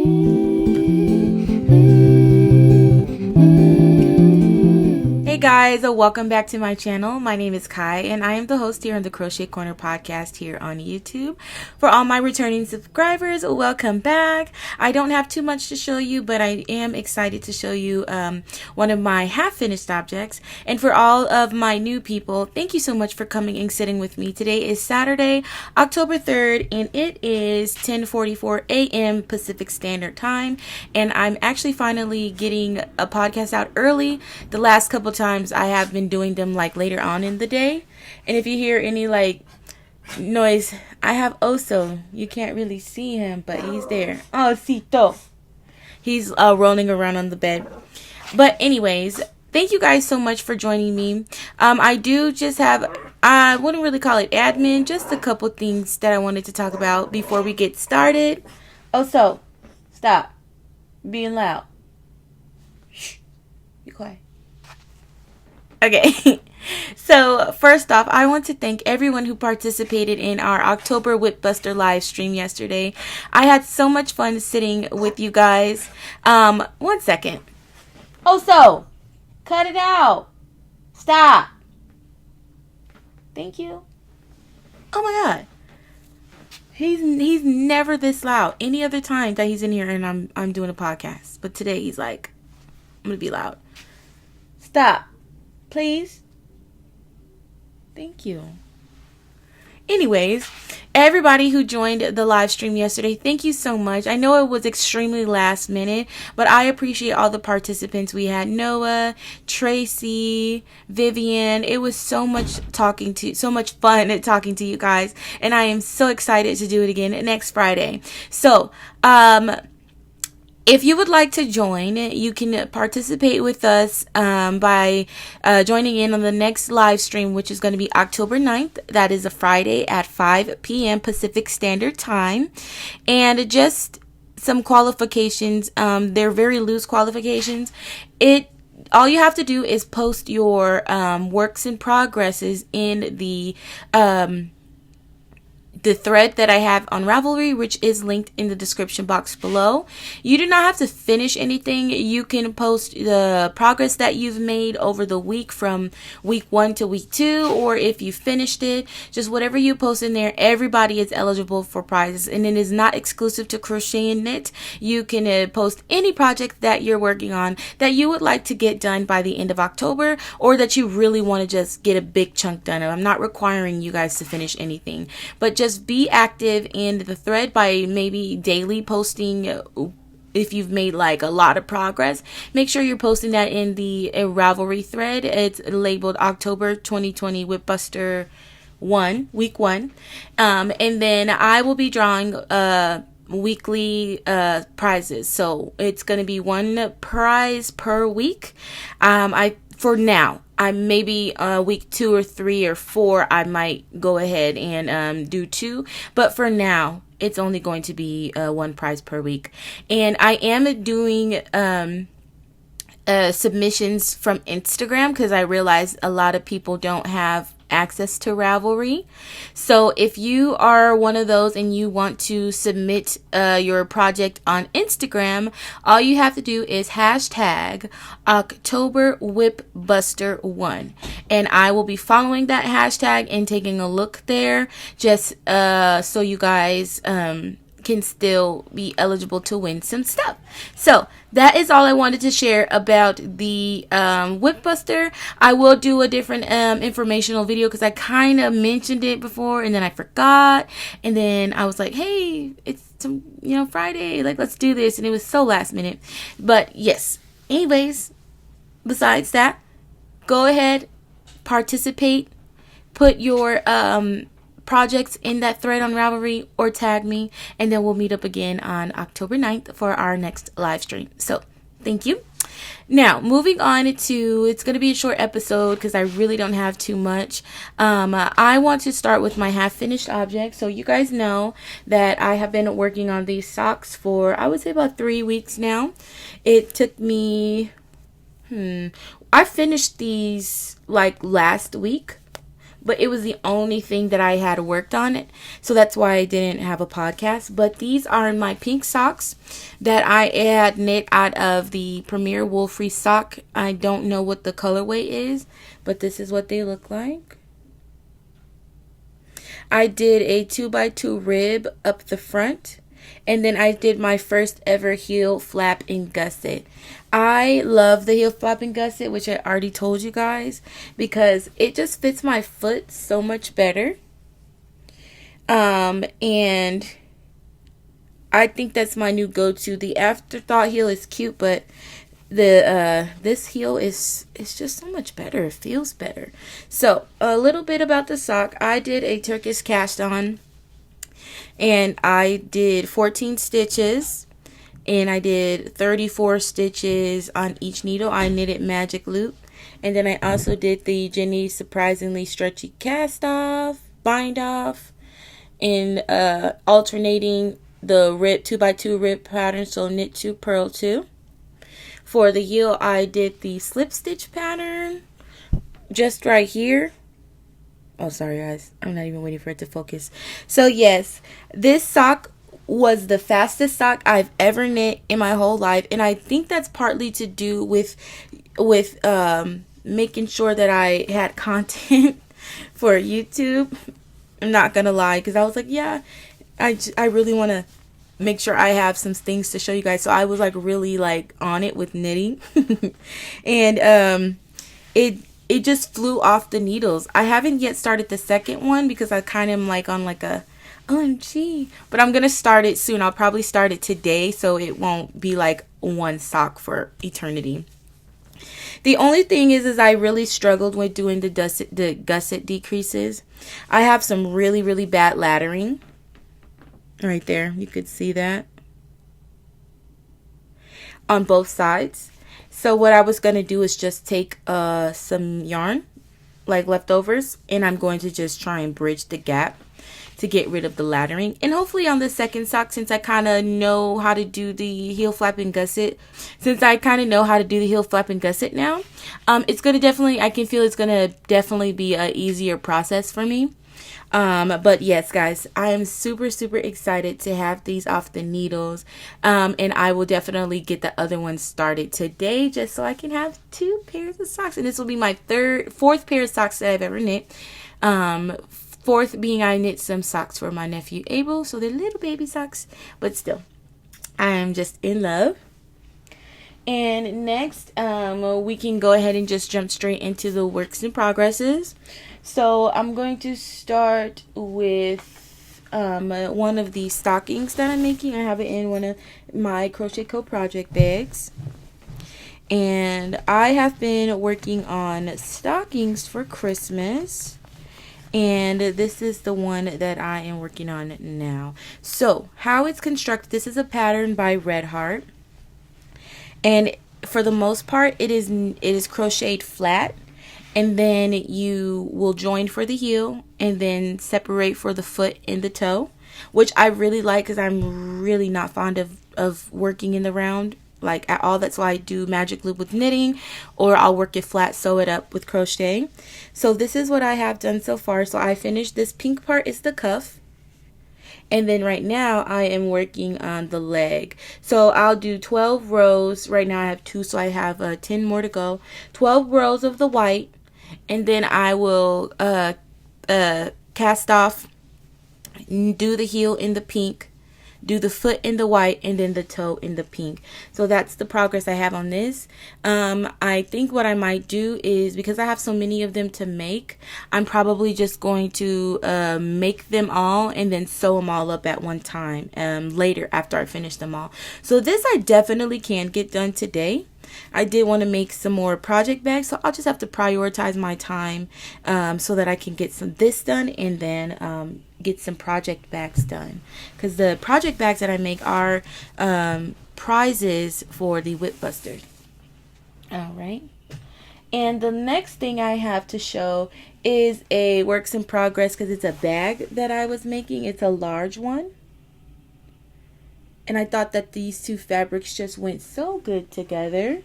Hey guys, welcome back to my channel. My name is Kai and I am the host here on the Crochet Corner podcast here on YouTube. For all my returning subscribers, welcome back. I don't have too much to show you, but I am excited to show you one of my half-finished objects. And for all of my new people, thank you so much for coming and sitting with me. Today is Saturday, October 3rd, and it is 10:44 a.m. Pacific Standard Time. And I'm actually finally getting a podcast out early. The last couple times I have been doing them like later on in the day, and if you hear any like noise, I have Oso. You can't really see him, but he's there. Osito. He's rolling around on the bed. But anyways, thank you guys so much for joining me. I do just have, I wouldn't really call it admin, just a couple things that I wanted to talk about before we get started. Oso, stop being loud. Shh, be quiet. Okay, so first off, I want to thank everyone who participated in our October Whip Buster live stream yesterday. I had so much fun sitting with you guys. 1 second. So cut it out. Stop. Thank you. Oh my God. He's never this loud. Any other time that he's in here and I'm doing a podcast, but today he's like, I'm gonna be loud. Stop. Please. Thank you. Anyways, everybody who joined the live stream yesterday, thank you so much. I know it was extremely last minute, but I appreciate all the participants. We had Noah, Tracy, Vivian. It was so much fun talking to you guys, and I am so excited to do it again next Friday. So, if you would like to join, you can participate with us by joining in on the next live stream, which is going to be October 9th. That is a Friday at 5 p.m. Pacific Standard Time. And just some qualifications. They're very loose qualifications. All you have to do is post your works in progresses in the thread that I have on Ravelry, which is linked in the description box below. You do not have to finish anything. You can post the progress that you've made over the week from week 1 to week 2, or if you finished it, just whatever you post in there. Everybody is eligible for prizes, and it is not exclusive to Crochet and Knit. You can post any project that you're working on that you would like to get done by the end of October, or that you really want to just get a big chunk done. I'm not requiring you guys to finish anything, but just be active in the thread by maybe daily posting. If you've made like a lot of progress, make sure you're posting that in the Ravelry thread. It's labeled October 2020 Whip Buster 1, week 1. And then I will be drawing weekly prizes. So it's going to be one prize per week. For now, maybe week 2 or 3 or 4, I might go ahead and do 2. But for now, it's only going to be one prize per week. And I am doing submissions from Instagram because I realize a lot of people don't have access to Ravelry. So if you are one of those and you want to submit your project on Instagram, all you have to do is hashtag October Whip Buster 1, and I will be following that hashtag and taking a look there, just so you guys can still be eligible to win some stuff. So that is all I wanted to share about the Whip Buster. I will do a different informational video because I kind of mentioned it before and then I forgot, and then I was like, hey, it's Friday, like, let's do this, and it was so last minute. But yes, anyways, besides that, go ahead, participate, put your projects in that thread on Ravelry or tag me, and then we'll meet up again on October 9th for our next live stream. So thank you. Now, moving on to, it's going to be a short episode because I really don't have too much. I want to start with my half-finished object. So you guys know that I have been working on these socks for, I would say, about 3 weeks now. It took me, I finished these like last week, but it was the only thing that I had worked on it. So that's why I didn't have a podcast. But these are my pink socks that I had knit out of the Premier Wool Free sock. I don't know what the colorway is, but this is what they look like. I did a 2x2 rib up the front. And then I did my first ever heel flap and gusset. I love the heel flap and gusset, which I already told you guys, because it just fits my foot so much better. And I think that's my new go-to. The afterthought heel is cute, but the this heel is just so much better. It feels better. So a little bit about the sock. I did a Turkish cast on, and I did 14 stitches, and I did 34 stitches on each needle. I knitted magic loop, and then I also did the Jenny Surprisingly Stretchy cast off, bind off, and alternating the rib 2x2 rib pattern, so knit 2, purl 2. For the heel, I did the slip stitch pattern just right here. Oh, sorry guys, I'm not even waiting for it to focus. So yes, this sock was the fastest sock I've ever knit in my whole life, and I think that's partly to do with making sure that I had content for YouTube. I'm not gonna lie, because I was like, yeah, I really want to make sure I have some things to show you guys. So I was like really like on it with knitting. And it just flew off the needles. I haven't yet started the second one because I kind of am like on like a OMG, but I'm gonna start it soon. I'll probably start it today, so it won't be like one sock for eternity. The only thing is I really struggled with doing the gusset decreases. I have some really bad laddering. Right there, you could see that on both sides. So what I was going to do is just take some yarn, like leftovers, and I'm going to just try and bridge the gap to get rid of the laddering. And hopefully on the second sock, since I kind of know how to do the heel flap and gusset, now, it's going to definitely, I can feel it's going to definitely be an easier process for me. But yes, guys, I am super excited to have these off the needles. And I will definitely get the other one started today, just so I can have 2 pairs of socks. And this will be my fourth pair of socks that I've ever knit. Fourth being I knit some socks for my nephew Abel, so they're little baby socks, but still, I am just in love. And next, we can go ahead and just jump straight into the works in progresses. So I'm going to start with one of the stockings that I'm making. I have it in one of my Crochet Co project bags. And I have been working on stockings for Christmas. And this is the one that I am working on now. So how it's constructed, this is a pattern by Red Heart. And for the most part, it is crocheted flat. And then you will join for the heel and then separate for the foot and the toe, which I really like because I'm really not fond of working in the round like at all. That's why I do magic loop with knitting, or I'll work it flat, sew it up with crochet. So this is what I have done so far. So I finished this pink part is the cuff. And then right now I am working on the leg. So I'll do 12 rows. Right now I have 2, so I have 10 more to go. 12 rows of the white. And then I will cast off, do the heel in the pink, do the foot in the white, and then the toe in the pink. So that's the progress I have on this. I think what I might do is, because I have so many of them to make, I'm probably just going to make them all and then sew them all up at one time later after I finish them all. So this I definitely can get done today. I did want to make some more project bags, so I'll just have to prioritize my time so that I can get this done and then get some project bags done, because the project bags that I make are prizes for the Whip Busters. Alright, and the next thing I have to show is a works in progress, because it's a bag that I was making. It's a large one, and I thought that these two fabrics just went so good together.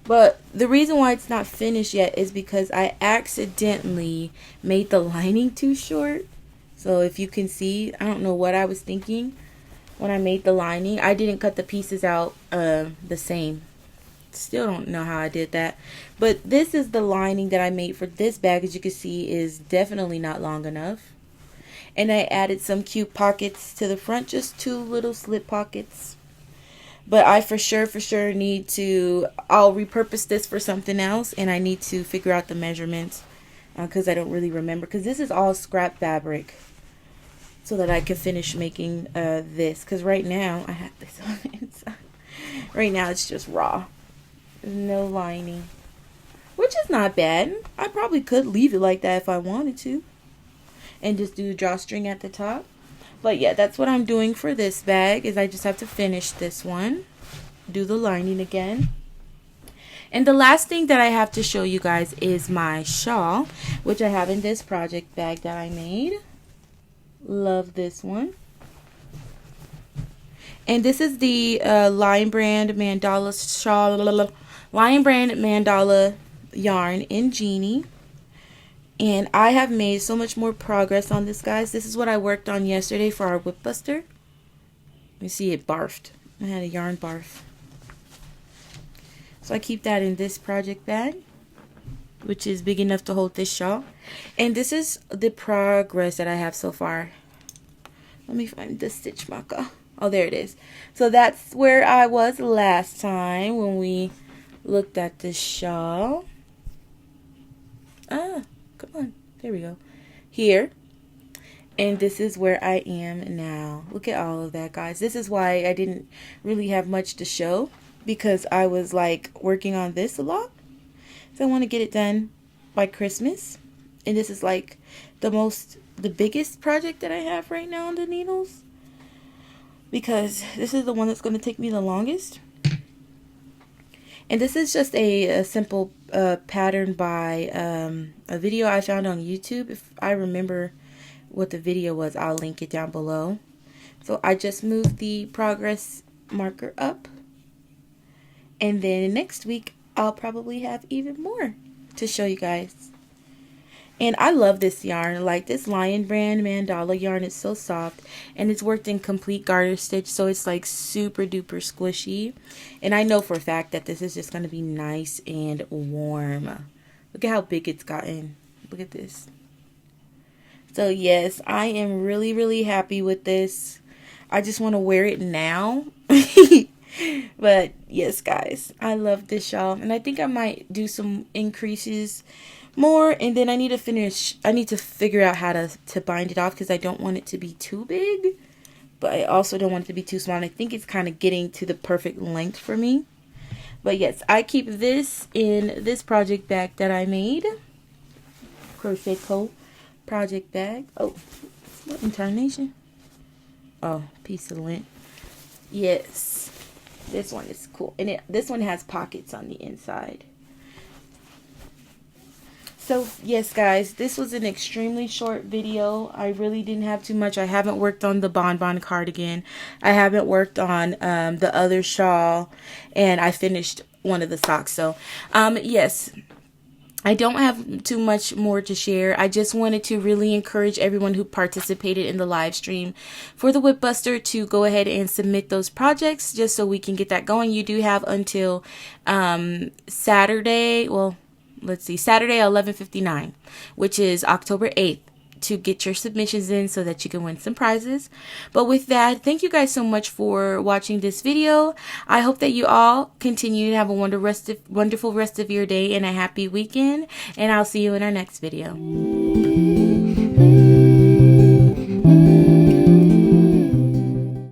But the reason why it's not finished yet is because I accidentally made the lining too short. So if you can see, I don't know what I was thinking when I made the lining. I didn't cut the pieces out the same. Still don't know how I did that. But this is the lining that I made for this bag. As you can see, is definitely not long enough. And I added some cute pockets to the front, just 2 little slip pockets. But I for sure need to, I'll repurpose this for something else, and I need to figure out the measurements because I don't really remember, because this is all scrap fabric, so that I can finish making this, because right now I have this on the inside. Right now it's just raw. There's no lining, which is not bad. I probably could leave it like that if I wanted to and just do a drawstring at the top. But yeah, that's what I'm doing for this bag, is I just have to finish this one, do the lining again. And the last thing that I have to show you guys is my shawl, which I have in this project bag that I made. Love this one. And this is the Lion Brand Mandala shawl, Lion Brand Mandala yarn in Genie. And I have made so much more progress on this, guys. This is what I worked on yesterday for our whip buster. You see it barfed. I had a yarn barf. So I keep that in this project bag, which is big enough to hold this shawl. And this is the progress that I have so far. Let me find the stitch marker. Oh, there it is. So that's where I was last time when we looked at this shawl. Come on, there we go. Here. And this is where I am now. Look at all of that, guys. This is why I didn't really have much to show, because I was like working on this a lot. So I want to get it done by Christmas. And this is like the biggest project that I have right now on the needles, because this is the one that's going to take me the longest. And this is just a simple pattern by a video I found on YouTube. If I remember what the video was, I'll link it down below. So I just moved the progress marker up. And then next week, I'll probably have even more to show you guys. And I love this yarn. Like, this Lion Brand Mandala yarn is so soft, and it's worked in complete garter stitch, so it's like super duper squishy. And I know for a fact that this is just going to be nice and warm. Look at how big it's gotten. Look at this. So yes, I am really happy with this. I just want to wear it now. But yes, guys, I love this shawl, and I think I might do some increases more, and then I need to figure out how to bind it off, because I don't want it to be too big, but I also don't want it to be too small. And I think it's kind of getting to the perfect length for me. But yes, I keep this in this project bag that I made. Crochet Co. project bag. Oh, what intonation? Oh, piece of lint. Yes, this one is cool, and this one has pockets on the inside. So yes, guys, this was an extremely short video. I really didn't have too much. I haven't worked on the bonbon cardigan. I haven't worked on the other shawl, and I finished one of the socks. So yes, I don't have too much more to share. I just wanted to really encourage everyone who participated in the live stream for the Whip Buster to go ahead and submit those projects, just so we can get that going. You do have until Saturday, well, let's see, Saturday 11:59, which is October 8th, to get your submissions in so that you can win some prizes. But with that, thank you guys so much for watching this video. I hope that you all continue to have a wonderful rest of your day and a happy weekend, and I'll see you in our next video.